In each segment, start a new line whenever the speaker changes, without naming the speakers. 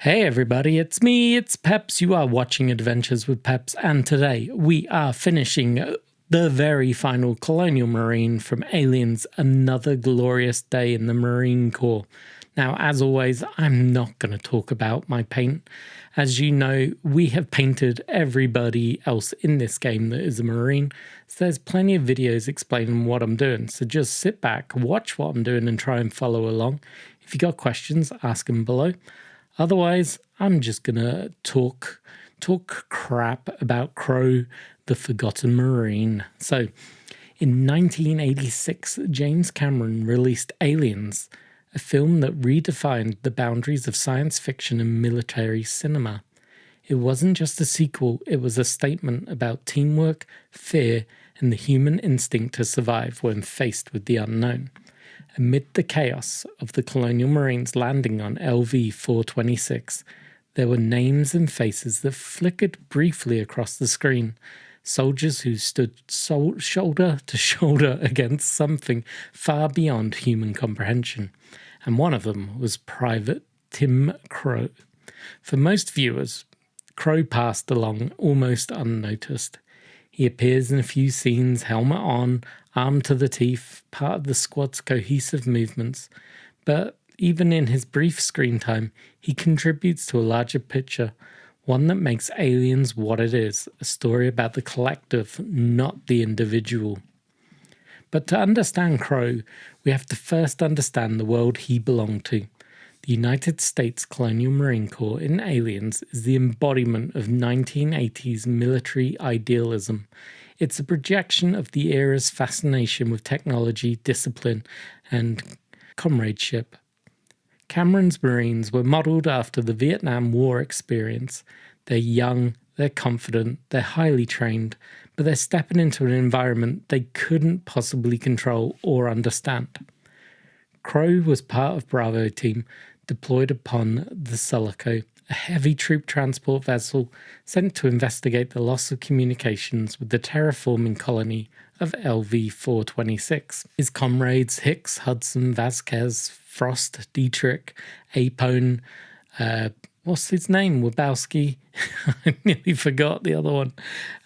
Hey everybody, it's me, it's Peps. You are watching Adventures with Peps, and today we are finishing the very final Colonial Marine from Aliens, Another Glorious Day in the Marine Corps. Now, as always, I'm not going to talk about my paint. As you know, we have painted everybody else in this game that is a Marine, so there's plenty of videos explaining what I'm doing. So just sit back, watch what I'm doing and try and follow along. If you got questions, ask them below. Otherwise, I'm just gonna talk crap about Crowe, the Forgotten Marine. So, in 1986, James Cameron released Aliens, a film that redefined the boundaries of science fiction and military cinema. It wasn't just a sequel, it was a statement about teamwork, fear, and the human instinct to survive when faced with the unknown. Amid the chaos of the Colonial Marines landing on LV-426, there were names and faces that flickered briefly across the screen. Soldiers who stood shoulder to shoulder against something far beyond human comprehension. And one of them was Private Tim Crowe. For most viewers, Crowe passed along almost unnoticed. He appears in a few scenes, helmet on, armed to the teeth, part of the squad's cohesive movements. But even in his brief screen time, he contributes to a larger picture, one that makes Aliens what it is, a story about the collective, not the individual. But to understand Crowe, we have to first understand the world he belonged to. The United States Colonial Marine Corps in Aliens is the embodiment of 1980s military idealism. It's a projection of the era's fascination with technology, discipline, and comradeship. Cameron's Marines were modelled after the Vietnam War experience. They're young, they're confident, they're highly trained, but they're stepping into an environment they couldn't possibly control or understand. Crowe was part of Bravo team deployed upon the Sulaco, a heavy troop transport vessel sent to investigate the loss of communications with the terraforming colony of LV-426. His comrades Hicks, Hudson, Vasquez, Frost, Dietrich, Apone, what's his name? Wabowski? I nearly forgot the other one.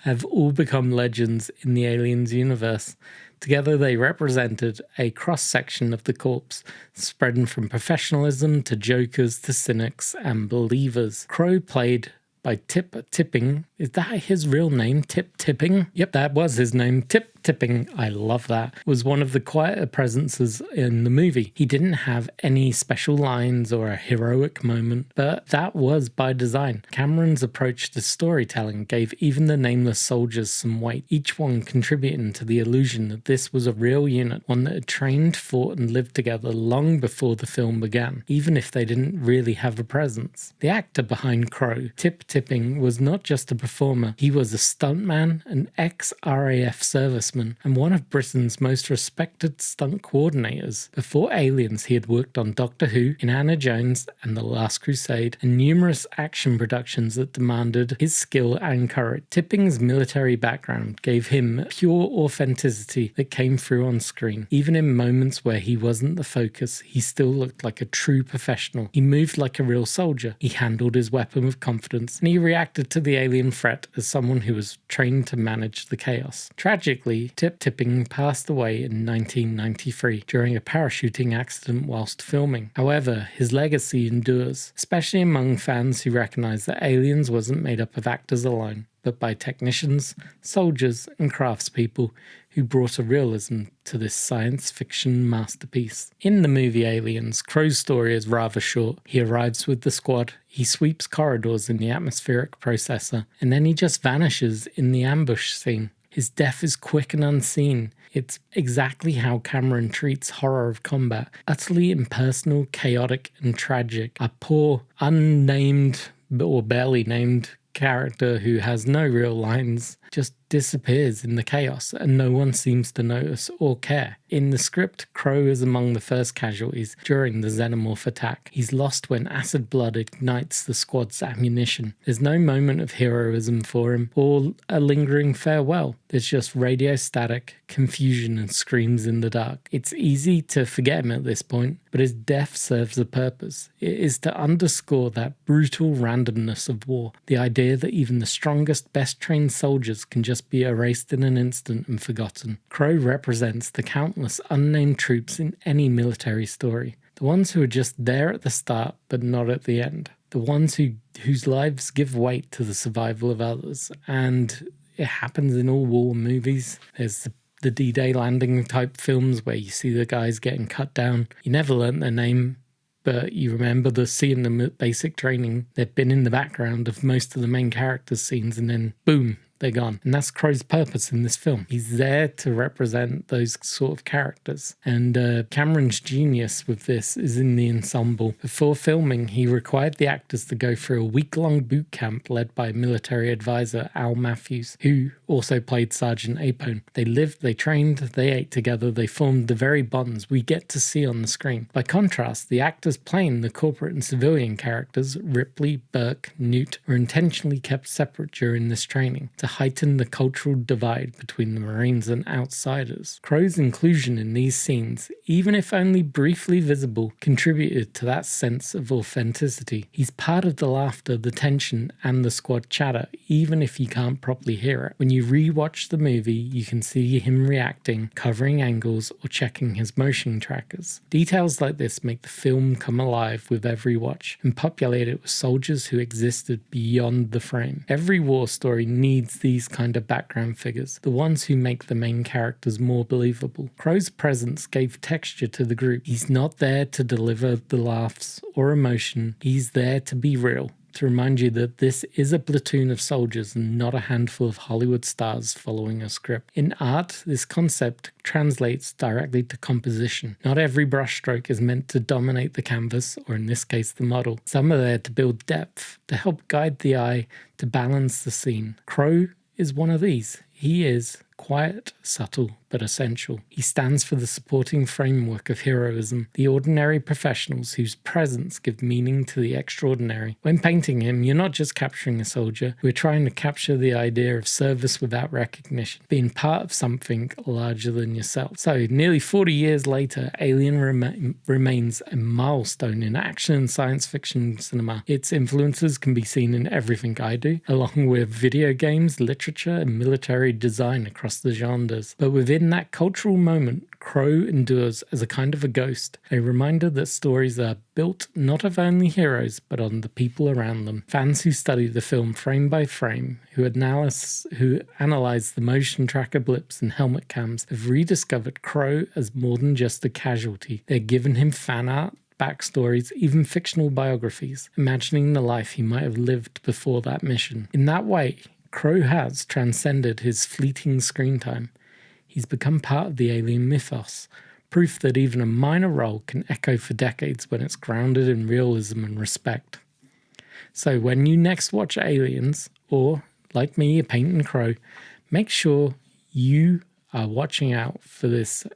Have all become legends in the Aliens universe. Together they represented a cross-section of the corps, spreading from professionalism to jokers to cynics and believers. Crowe, played by Tip Tipping. Is that his real name? Tip Tipping? Yep, that was his name. Tip Tipping, I love that, was one of the quieter presences in the movie. He didn't have any special lines or a heroic moment, but that was by design. Cameron's approach to storytelling gave even the nameless soldiers some weight, each one contributing to the illusion that this was a real unit, one that had trained, fought, and lived together long before the film began, even if they didn't really have a presence. The actor behind Crowe, Tip Tipping, was not just a performer, he was a stuntman, an ex-RAF serviceman, and one of Britain's most respected stunt coordinators. Before Aliens, he had worked on Doctor Who, Indiana Jones and The Last Crusade, and numerous action productions that demanded his skill and courage. Tipping's military background gave him pure authenticity that came through on screen. Even in moments where he wasn't the focus, he still looked like a true professional. He moved like a real soldier. He handled his weapon with confidence, and he reacted to the alien threat as someone who was trained to manage the chaos. Tragically, Tip Tipping passed away in 1993 during a parachuting accident whilst filming. However, his legacy endures, especially among fans who recognize that Aliens wasn't made up of actors alone, but by technicians, soldiers, and craftspeople who brought a realism to this science fiction masterpiece. In the movie Aliens, Crowe's story is rather short. He arrives with the squad, he sweeps corridors in the atmospheric processor, and then he just vanishes in the ambush scene. His death is quick and unseen. It's exactly how Cameron treats horror of combat. Utterly impersonal, chaotic, and tragic. A poor, unnamed, or barely named character who has no real lines just disappears in the chaos and no one seems to notice or care. In the script, Crowe is among the first casualties during the xenomorph attack. He's lost when acid blood ignites the squad's ammunition. There's no moment of heroism for him or a lingering farewell. There's just radio static, confusion and screams in the dark. It's easy to forget him at this point, but his death serves a purpose. It is to underscore that brutal randomness of war, the idea that even the strongest, best trained soldiers can just be erased in an instant and forgotten. Crowe represents the countless unnamed troops in any military story. The ones who are just there at the start but not at the end. The ones whose lives give weight to the survival of others. And it happens in all war movies. There's the D-Day landing type films where you see the guys getting cut down. You never learnt their name, but you remember seeing them at basic training. They've been in the background of most of the main characters' scenes, and then boom, they're gone. And that's Crowe's purpose in this film. He's there to represent those sort of characters. And Cameron's genius with this is in the ensemble. Before filming, he required the actors to go through a week-long boot camp led by military advisor Al Matthews, who also played Sergeant Apone. They lived, they trained, they ate together, they formed the very bonds we get to see on the screen. By contrast, the actors playing the corporate and civilian characters, Ripley, Burke, Newt, were intentionally kept separate during this training to heighten the cultural divide between the Marines and outsiders. Crowe's inclusion in these scenes, even if only briefly visible, contributed to that sense of authenticity. He's part of the laughter, the tension, and the squad chatter, even if you can't properly hear it. When you rewatch the movie, you can see him reacting, covering angles, or checking his motion trackers. Details like this make the film come alive with every watch, and populate it with soldiers who existed beyond the frame. Every war story needs these kind of background figures, the ones who make the main characters more believable. Crowe's presence gave texture to the group. He's not there to deliver the laughs or emotion, he's there to be real, to remind you that this is a platoon of soldiers and not a handful of Hollywood stars following a script. In art, this concept translates directly to composition. Not every brushstroke is meant to dominate the canvas, or in this case the model. Some are there to build depth, to help guide the eye, to balance the scene. Crowe is one of these. He is quiet, subtle, but essential. He stands for the supporting framework of heroism, the ordinary professionals whose presence give meaning to the extraordinary. When painting him, you're not just capturing a soldier, we're trying to capture the idea of service without recognition, being part of something larger than yourself. So, nearly 40 years later, Alien remains a milestone in action and science fiction cinema. Its influences can be seen in everything I do, along with video games, literature, and military design across the genres. But within that cultural moment, Crowe endures as a kind of a ghost, a reminder that stories are built not of only heroes, but on the people around them. Fans who study the film frame by frame, who analyze the motion tracker blips and helmet cams, have rediscovered Crowe as more than just a casualty. They're given him fan art, backstories, even fictional biographies, imagining the life he might have lived before that mission. In that way, Crowe has transcended his fleeting screen time. He's become part of the alien mythos, proof that even a minor role can echo for decades when it's grounded in realism and respect. So when you next watch Aliens, or, like me, you're painting Crowe, make sure you are watching out for this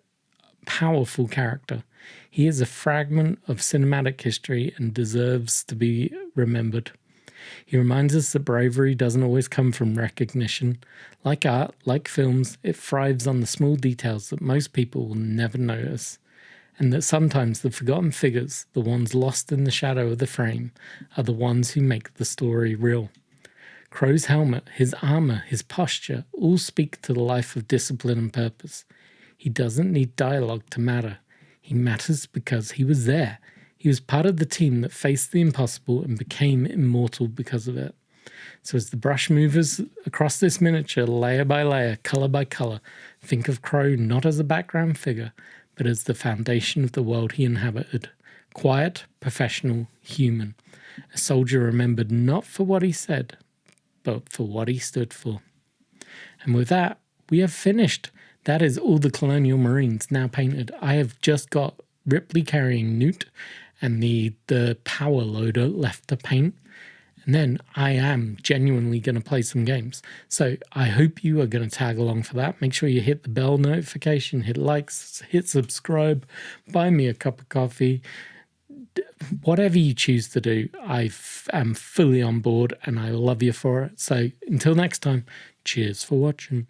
powerful character. He is a fragment of cinematic history and deserves to be remembered. He reminds us that bravery doesn't always come from recognition. Like art, like films, it thrives on the small details that most people will never notice, and that sometimes the forgotten figures, the ones lost in the shadow of the frame, are the ones who make the story real. Crowe's helmet, his armor, his posture, all speak to the life of discipline and purpose. He doesn't need dialogue to matter. He matters because he was there. He was part of the team that faced the impossible and became immortal because of it. So as the brush moves across this miniature, layer by layer, color by color, think of Crowe not as a background figure, but as the foundation of the world he inhabited. Quiet, professional, human. A soldier remembered not for what he said, but for what he stood for. And with that, we have finished. That is all the Colonial Marines now painted. I have just got Ripley carrying Newt and the power loader left to paint. And then I am genuinely going to play some games. So I hope you are going to tag along for that. Make sure you hit the bell notification, hit likes, hit subscribe, buy me a cup of coffee. Whatever you choose to do, I am fully on board and I love you for it. So until next time, cheers for watching.